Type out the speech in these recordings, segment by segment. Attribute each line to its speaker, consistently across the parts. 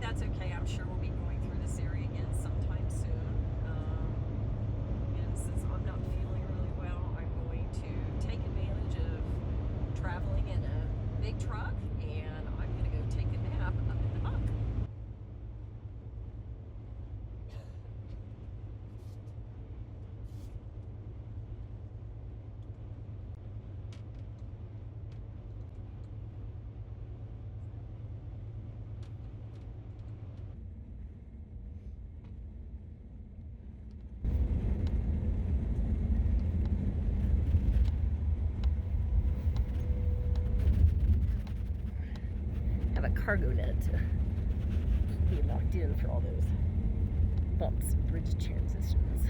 Speaker 1: but that's okay. I'm sure we'll be going through this area again sometime soon. And since I'm not feeling really well, I'm going to take advantage of traveling in a big truck, and I'm going to go take a nap up in the bunk. Have a cargo net to be locked in for all those bumps and bridge transitions.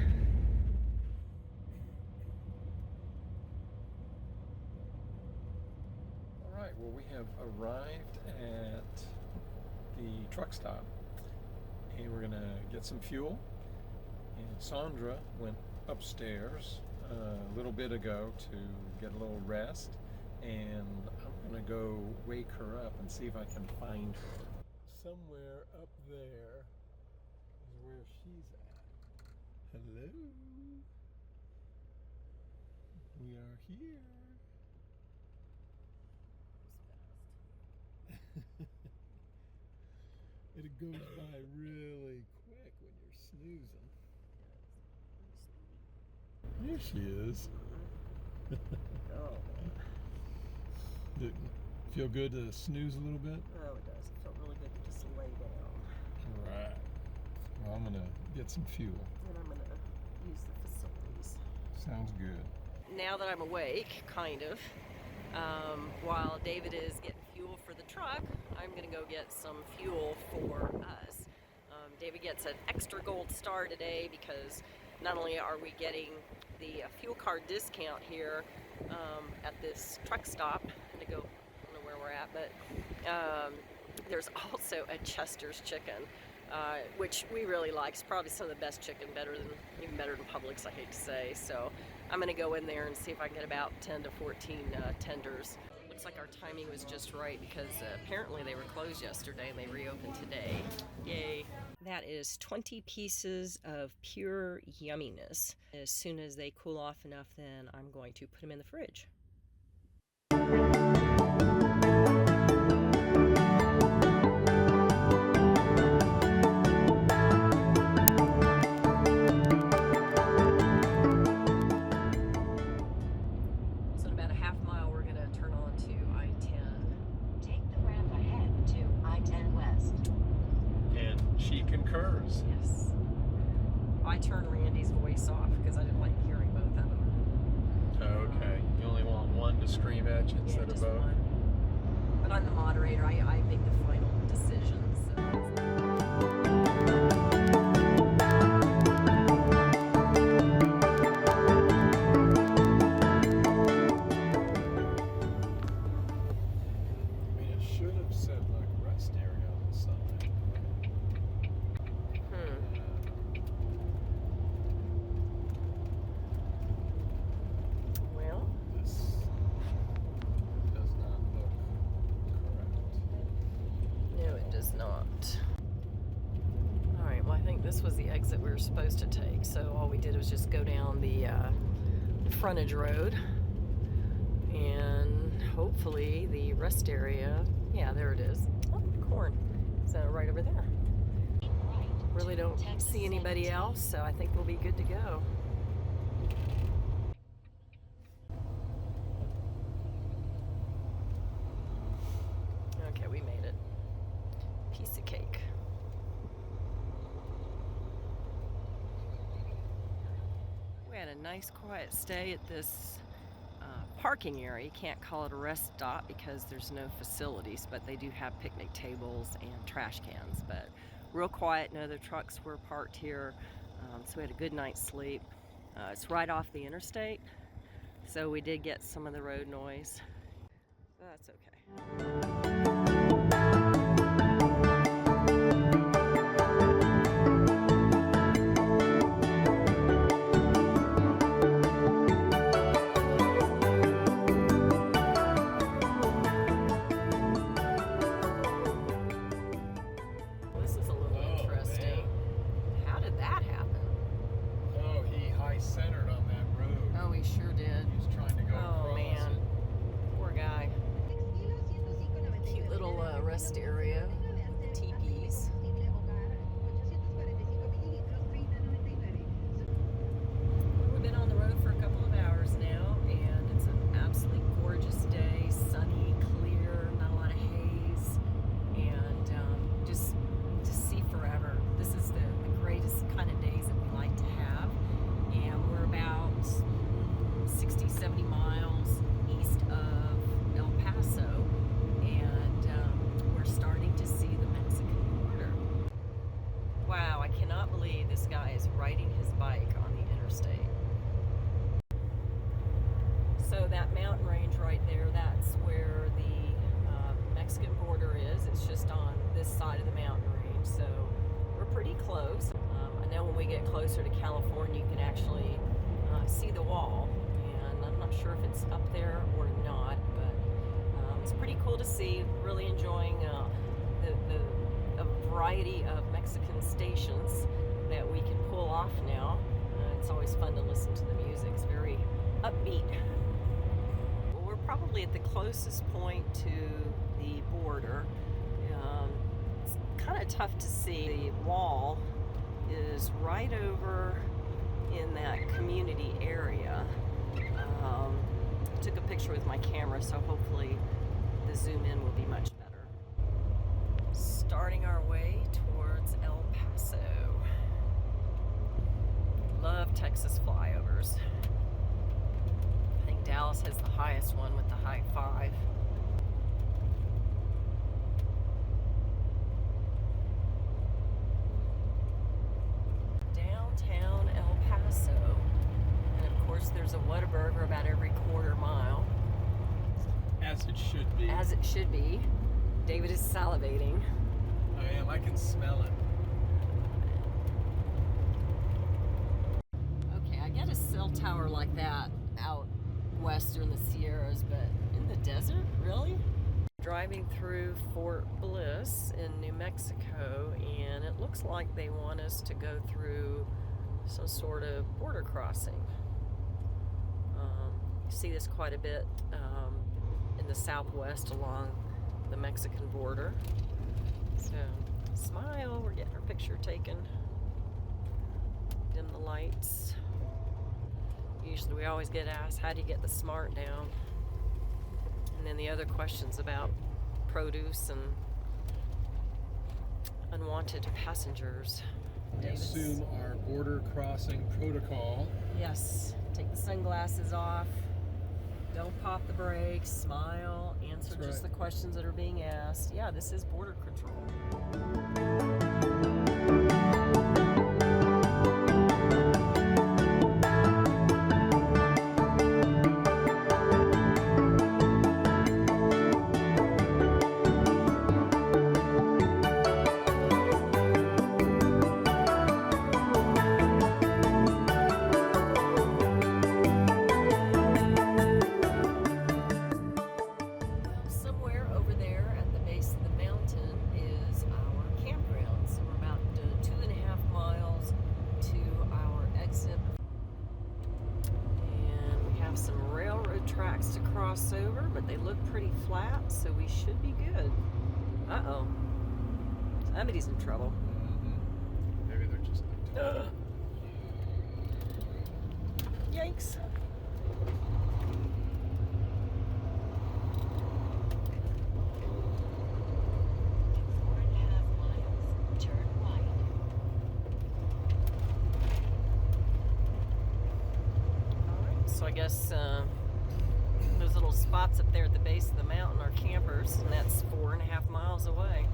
Speaker 2: All right, well, we have arrived at the truck stop, and we're gonna get some fuel. And Sondra went upstairs a little bit ago to get a little rest, and I'm gonna go wake her up and see if I can find her. Somewhere up there is where she's at. Hello. We are here. It goes by really quick when you're snoozing. There she is.
Speaker 1: Oh.
Speaker 2: Did it feel good to snooze a little bit?
Speaker 1: Oh, it does. It felt really good to just lay down.
Speaker 2: All right. Well, I'm gonna get some fuel.
Speaker 1: And I'm going to use the facilities.
Speaker 2: Sounds good.
Speaker 1: Now that I'm awake, kind of, while David is getting fuel for the truck, I'm going to go get some fuel for us. David gets an extra gold star today because not only are we getting the fuel card discount here at this truck stop, to go, I don't know where we're at, but there's also a Chester's chicken, which we really like. It's probably some of the best chicken, even better than Publix, I hate to say. So I'm going to go in there and see if I can get about 10 to 14 tenders. Looks like our timing was just right because apparently they were closed yesterday and they reopened today. Yay. That is 20 pieces of pure yumminess. As soon as they cool off enough, then I'm going to put them in the fridge. So in about a half mile, we're going to turn on to I-10.
Speaker 3: Take the ramp ahead to I-10 West.
Speaker 2: And she concurs.
Speaker 1: Yes. I turned Randy's voice off because I didn't like hearing both of them.
Speaker 2: Okay. You only want one to scream at you instead of
Speaker 1: just
Speaker 2: both?
Speaker 1: one. But I'm the moderator. I make the final decision. So.
Speaker 2: Should have said like rest area on the side.
Speaker 1: Well,
Speaker 2: This does not look correct.
Speaker 1: no, it does not. All right. Well, I think this was the exit we were supposed to take. So all we did was just go down the frontage road, and hopefully the rest area. Yeah, there it is. Oh, corn. Is that right over there? Really don't see anybody else, so I think we'll be good to go. Okay, we made it. Piece of cake. We had a nice quiet stay at this parking area. You can't call it a rest stop because there's no facilities, but they do have picnic tables and trash cans. But real quiet, no other trucks were parked here, so we had a good night's sleep. It's right off the interstate, so we did get some of the road noise. That's okay. rest area with the teepees. We've been on the road for a couple of hours now, and it's an absolutely gorgeous day, sunny, clear, not a lot of haze, and just to see forever. This is the greatest kind of days that we like to have, and we're about 60, 70 miles east of El Paso, and we're starting to see the Mexican border. Wow, I cannot believe this guy is riding his bike on the interstate. So that mountain range right there, that's where the Mexican border is. It's just on this side of the mountain range, so we're pretty close. I know when we get closer to California, you can actually see the wall, and I'm not sure if it's up there or not, but it's pretty cool to see. Really enjoying the variety of Mexican stations that we can pull off now. It's always fun to listen to the music. It's very upbeat. Well, we're probably at the closest point to the border. It's kind of tough to see. The wall is right over in that community area. Took a picture with my camera, so hopefully the zoom in will be much better. Starting our way towards El Paso. Love Texas flyovers. I think Dallas has the highest one with the high 5. Downtown El Paso. And of course there's a Whataburger about every quarter mile.
Speaker 2: As it should be.
Speaker 1: As it should be. David is salivating.
Speaker 2: I am. I can smell it.
Speaker 1: Okay, I get a cell tower like that out west in the Sierras, but in the desert? Really? Driving through Fort Bliss in New Mexico, and it looks like they want us to go through some sort of border crossing. You see this quite a bit in the southwest along the Mexican border. So, smile, we're getting our picture taken. Dim the lights. Usually we always get asked, how do you get the smart down? And then the other questions about produce and unwanted passengers.
Speaker 2: We
Speaker 1: David's-
Speaker 2: assume our border crossing protocol.
Speaker 1: Yes, take the sunglasses off. Don't pop the brakes, smile, answer
Speaker 2: That's
Speaker 1: just
Speaker 2: right.
Speaker 1: the questions that are being asked. Yeah, this is border control. Somewhere over there at the base of the mountain is our campground. So we're about 2.5 miles to our exit. And we have some railroad tracks to cross over, but they look pretty flat, so we should be good. Uh-oh. Somebody's in trouble.
Speaker 2: Maybe they're just.
Speaker 1: Yikes. So I guess those little spots up there at the base of the mountain are campers, and that's 4.5 miles away.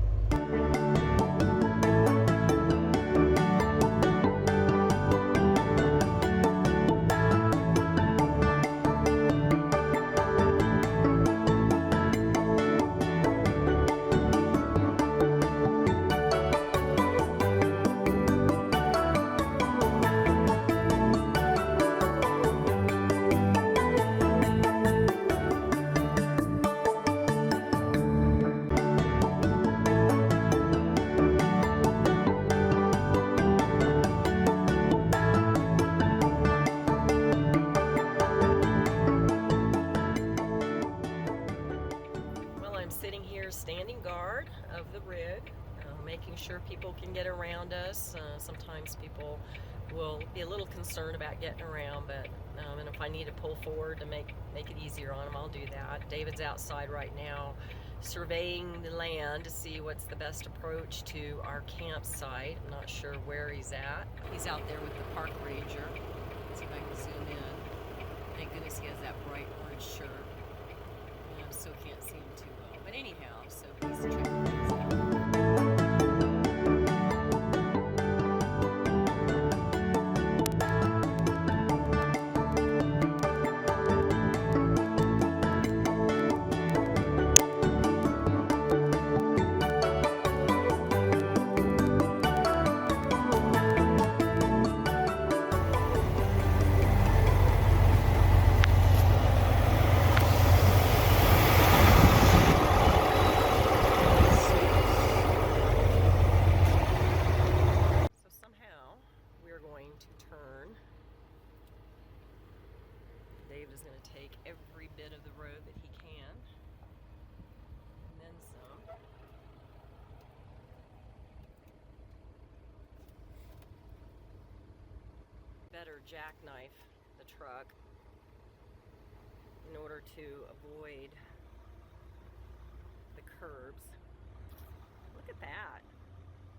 Speaker 1: here standing guard of the rig, making sure people can get around us. Sometimes people will be a little concerned about getting around, but and if I need to pull forward to make it easier on them, I'll do that. David's outside right now surveying the land to see what's the best approach to our campsite. I'm not sure where he's at. He's out there with the park ranger. Let's see if I can zoom in. Thank goodness he has that bright orange shirt. I still can't see him too well. But anyhow, so he's checking things out. David is going to take every bit of the road that he can, and then some. Better jackknife the truck in order to avoid the curbs. Look at that.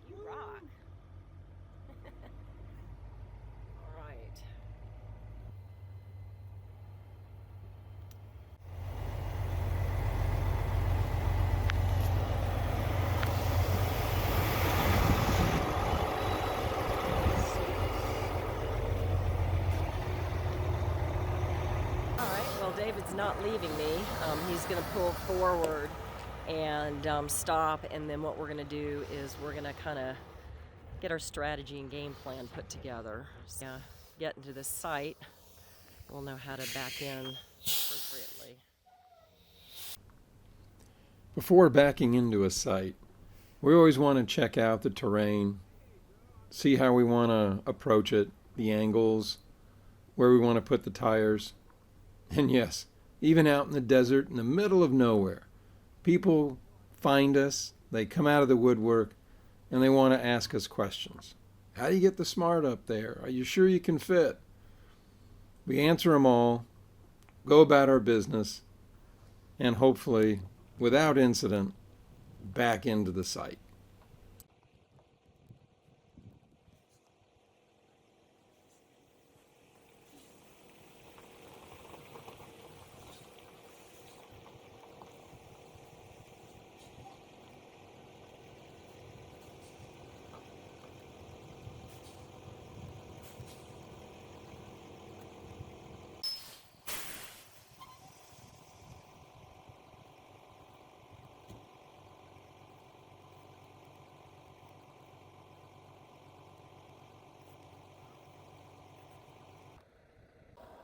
Speaker 1: You rock. All right. David's not leaving me. He's going to pull forward and stop, and then what we're going to do is we're going to kind of get our strategy and game plan put together. So, get into this site, we'll know how to back in appropriately.
Speaker 2: Before backing into a site, we always want to check out the terrain, see how we want to approach it, the angles, where we want to put the tires. And yes, even out in the desert, in the middle of nowhere, people find us, they come out of the woodwork, and they want to ask us questions. How do you get the smart up there? Are you sure you can fit? We answer them all, go about our business, and hopefully, without incident, back into the site.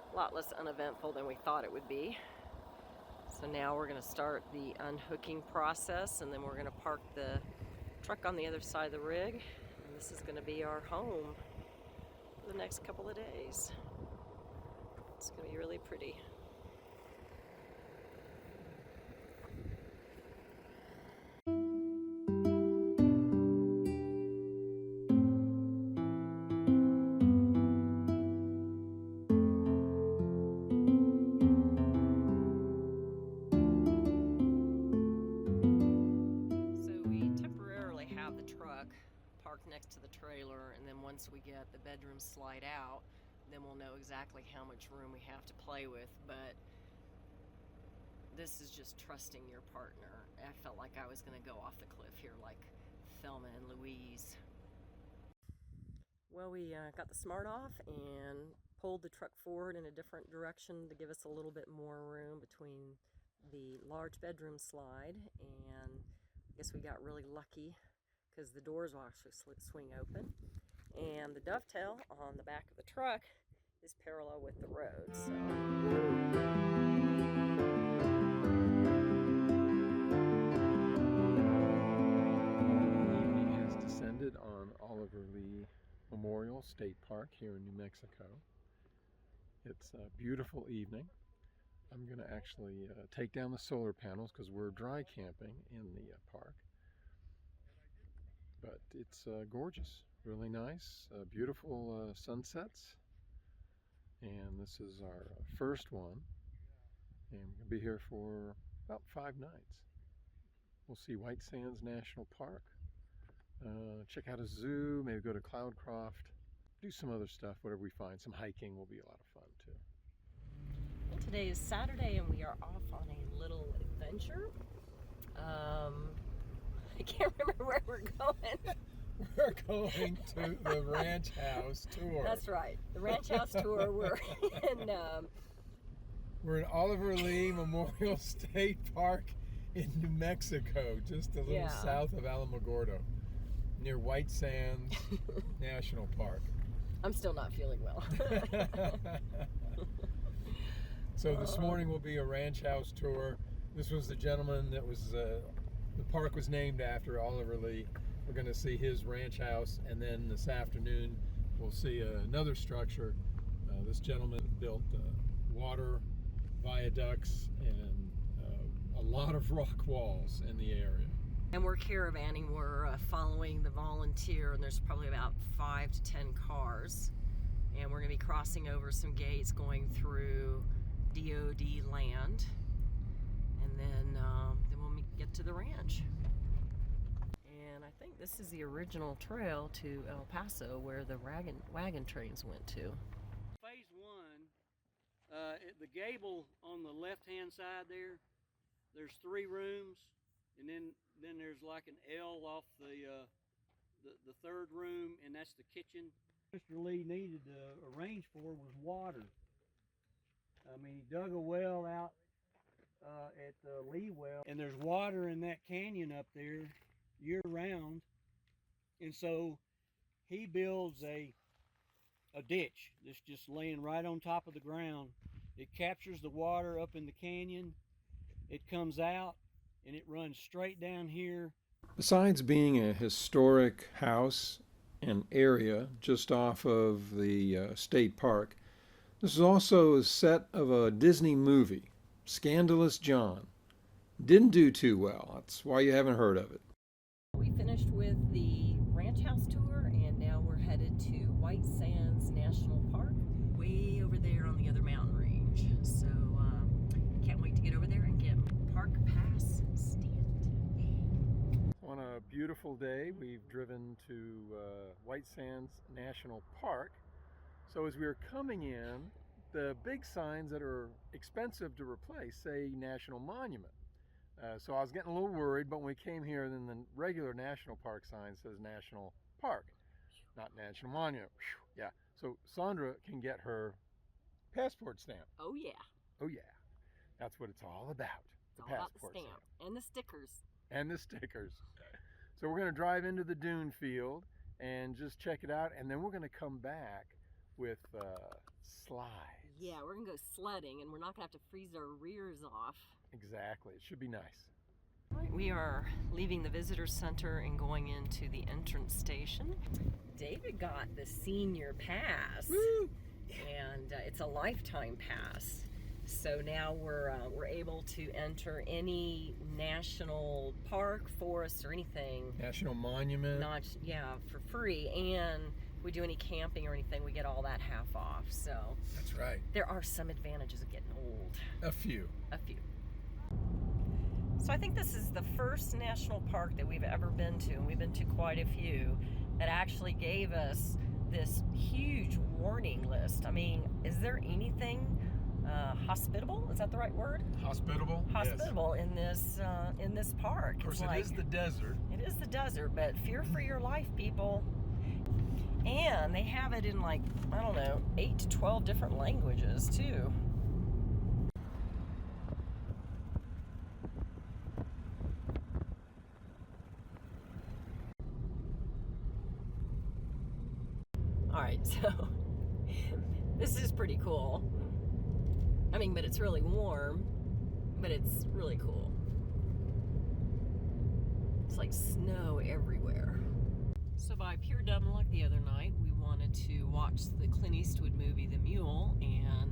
Speaker 1: A lot less uneventful than we thought it would be. So now we're going to start the unhooking process, and then we're going to park the truck on the other side of the rig, and this is going to be our home for the next couple of days. It's going to be really pretty. Next to the trailer, and then once we get the bedroom slide out, then we'll know exactly how much room we have to play with. But this is just trusting your partner. I felt like I was going to go off the cliff here like Thelma and Louise. Well, we got the smart off and pulled the truck forward in a different direction to give us a little bit more room between the large bedroom slide, and I guess we got really lucky because the doors will actually swing open, and the dovetail on the back of the truck is parallel with the road. So
Speaker 2: Evening has descended on Oliver Lee Memorial State Park here in New Mexico. It's a beautiful evening. I'm going to actually take down the solar panels because we're dry camping in the park. But it's gorgeous, really nice, beautiful sunsets. And this is our first one. And we're going to be here for about 5 nights. We'll see White Sands National Park, check out a zoo, maybe go to Cloudcroft, do some other stuff, whatever we find. Some hiking will be a lot of fun too.
Speaker 1: Well, today is Saturday and we are off on a little adventure. I can't remember where we're going.
Speaker 2: We're going to the Ranch House tour.
Speaker 1: That's right, the Ranch House tour.
Speaker 2: We're in Oliver Lee Memorial State Park in New Mexico, just a little south of Alamogordo, near White Sands National Park.
Speaker 1: I'm still not feeling well.
Speaker 2: So this morning will be a ranch house tour. This was the gentleman that was, the park was named after, Oliver Lee. We're going to see his ranch house, and then this afternoon we'll see another structure. This gentleman built water viaducts and a lot of rock walls in the area.
Speaker 1: And we're caravanning. We're following the volunteer, and there's probably about 5 to 10 cars. And we're going to be crossing over some gates going through DOD land. And then we'll get to the ranch. And I think this is the original trail to El Paso where the wagon trains went to.
Speaker 4: Phase 1, the gable on the left-hand side there's 3 rooms, and then there's like an L off the third room, and that's the kitchen. Mr. Lee needed to arrange for was water. I mean, he dug a well out at the Lee well, and there's water in that canyon up there year-round, and so he builds a ditch that's just laying right on top of the ground. It captures the water up in the canyon, it comes out, and it runs straight down here.
Speaker 2: Besides being a historic house and area just off of the state park, this is also a set of a Disney movie, Scandalous John. Didn't do too well. That's why you haven't heard of it.
Speaker 1: We finished with the ranch house tour, and now we're headed to White Sands National Park, way over there on the other mountain range. So can't wait to get over there and get Park Pass stamped.
Speaker 2: On a beautiful day, we've driven to White Sands National Park. So as we were coming in, the big signs that are expensive to replace say National Monument. So I was getting a little worried, but when we came here, then the regular National Park sign says National Park, not National Monument. Yeah, so Sondra can get her passport stamp.
Speaker 1: Oh yeah.
Speaker 2: Oh yeah, that's what it's all about.
Speaker 1: It's all about the stamp and the stickers.
Speaker 2: And the stickers. So we're going to drive into the dune field and just check it out, and then we're going to come back with slides.
Speaker 1: Yeah, we're going to go sledding, and we're not going to have to freeze our rears off.
Speaker 2: Exactly. It should be nice.
Speaker 1: We are leaving the visitor center and going into the entrance station. David got the senior pass.
Speaker 2: Woo!
Speaker 1: And it's a lifetime pass. So now we're able to enter any national park, forest, or anything.
Speaker 2: National monument.
Speaker 1: For free. And if we do any camping or anything, we get all that half off. So
Speaker 2: that's right.
Speaker 1: There are some advantages of getting old.
Speaker 2: A few.
Speaker 1: So I think this is the first national park that we've ever been to, and we've been to quite a few, that actually gave us this huge warning list. I mean, is there anything hospitable? Is that the right word?
Speaker 2: Hospitable.
Speaker 1: Hospitable, yes. in this park.
Speaker 2: Of course, it is the desert.
Speaker 1: It is the desert, but fear for your life, people. And they have it in 8 to 12 different languages too. Alright, so this is pretty cool. I mean, but it's really warm, but it's really cool. It's like snow everywhere. So by pure dumb luck the other night, we wanted to watch the Clint Eastwood movie, The Mule, and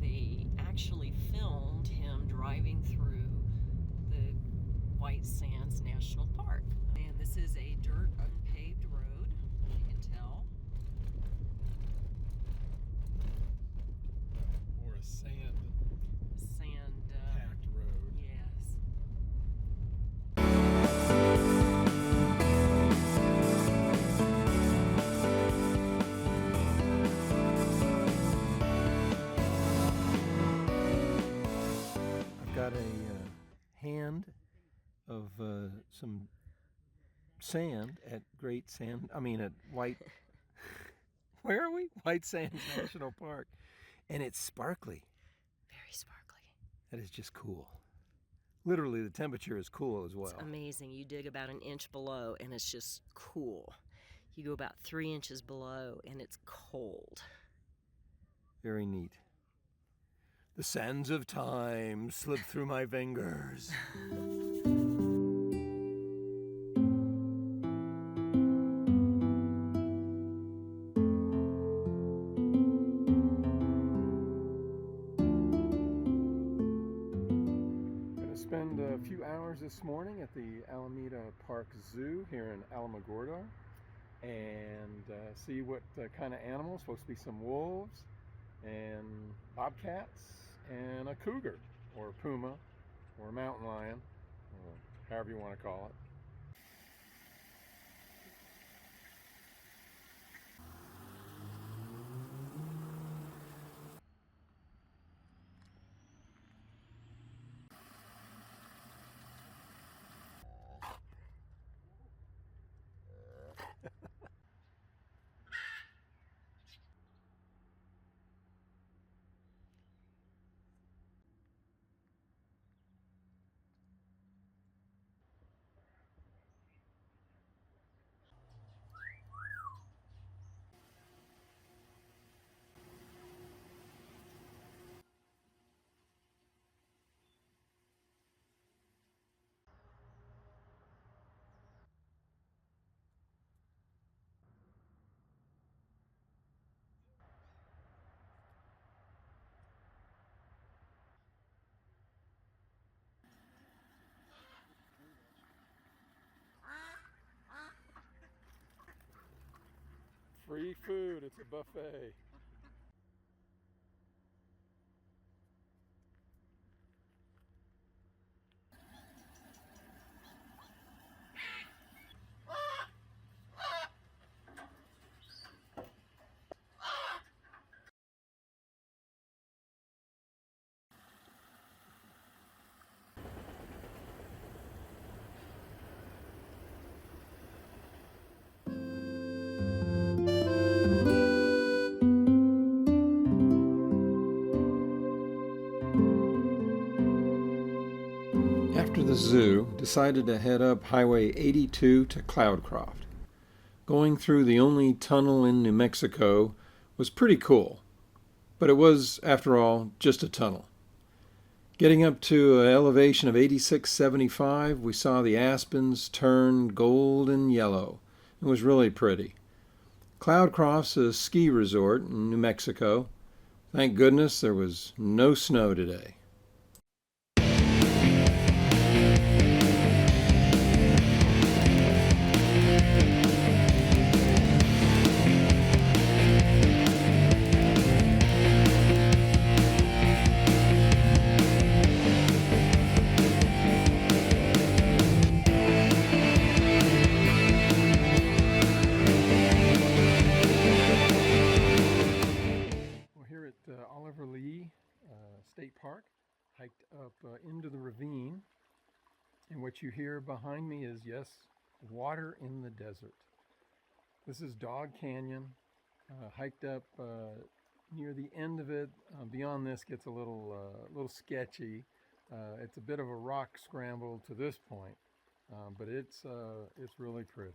Speaker 1: they actually filmed him driving through the White Sands National Park. And this is a dirt unpaved road, you can tell.
Speaker 2: Or a sand
Speaker 1: Packed
Speaker 2: road.
Speaker 1: yes.
Speaker 2: I've got a hand of some sand at White. Where are we? White Sands National Park, and it's sparkly.
Speaker 1: Very sparkly.
Speaker 2: That is just cool. Literally, the temperature is cool as well.
Speaker 1: It's amazing. You dig about an inch below, and it's just cool. You go about 3 inches below, and it's cold.
Speaker 2: Very neat. The sands of time slip through my fingers. Spend a few hours this morning at the Alameda Park Zoo here in Alamogordo and see what kind of animals. Supposed to be some wolves and bobcats and a cougar or a puma or a mountain lion, or however you want to call it. Free food, it's a buffet. After the zoo, decided to head up Highway 82 to Cloudcroft. Going through the only tunnel in New Mexico was pretty cool, but it was, after all, just a tunnel. Getting up to an elevation of 8675, we saw the aspens turn golden yellow. It was really pretty. Cloudcroft's a ski resort in New Mexico. Thank goodness there was no snow today. State Park, hiked up into the ravine, and what you hear behind me is, yes, water in the desert. This is Dog Canyon, hiked up near the end of it. Beyond this gets a little sketchy. It's a bit of a rock scramble to this point, but it's really pretty.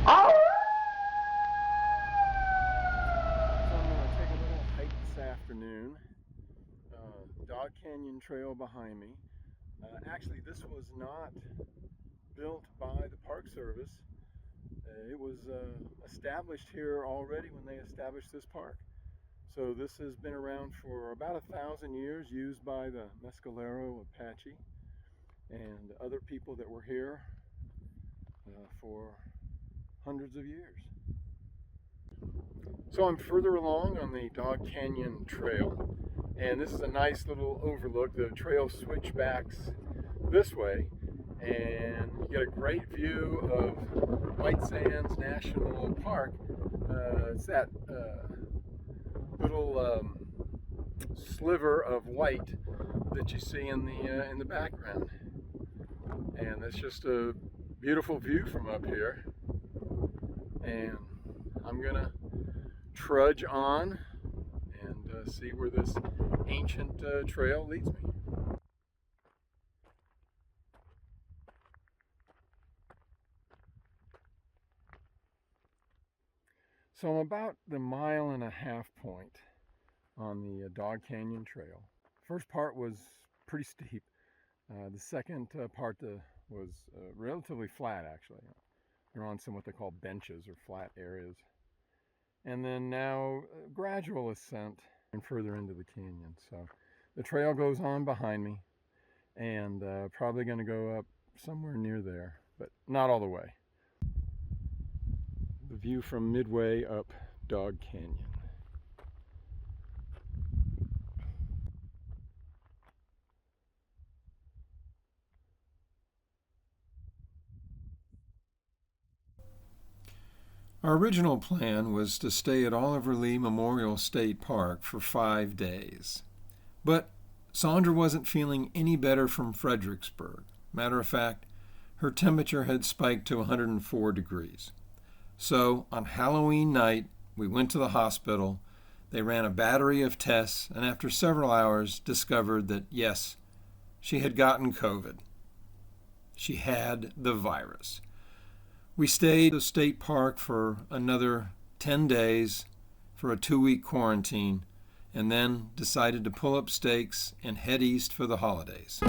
Speaker 2: So I'm going to take a little hike this afternoon. Dog Canyon Trail behind me. Actually, this was not built by the Park Service. It was established here already when they established this park. So this has been around for about 1,000 years, used by the Mescalero Apache and other people that were here for hundreds of years. So I'm further along on the Dog Canyon Trail, and this is a nice little overlook. The trail switchbacks this way, and you get a great view of White Sands National Park. It's that little sliver of white that you see in the background, and it's just a beautiful view from up here. And I'm gonna trudge on and see where this ancient trail leads me. So I'm about the 1.5 point on the Dog Canyon Trail. First part was pretty steep. The second part was relatively flat, actually. They're on some what they call benches or flat areas. And then now gradual ascent and further into the canyon. So the trail goes on behind me, and probably going to go up somewhere near there, but not all the way. The view from midway up Dog Canyon. Our original plan was to stay at Oliver Lee Memorial State Park for 5 days. But Sondra wasn't feeling any better from Fredericksburg. Matter of fact, her temperature had spiked to 104 degrees. So on Halloween night, we went to the hospital. They ran a battery of tests, and after several hours discovered that, yes, she had gotten COVID. She had the virus. We stayed at the state park for another 10 days for a 2-week quarantine, and then decided to pull up stakes and head east for the holidays.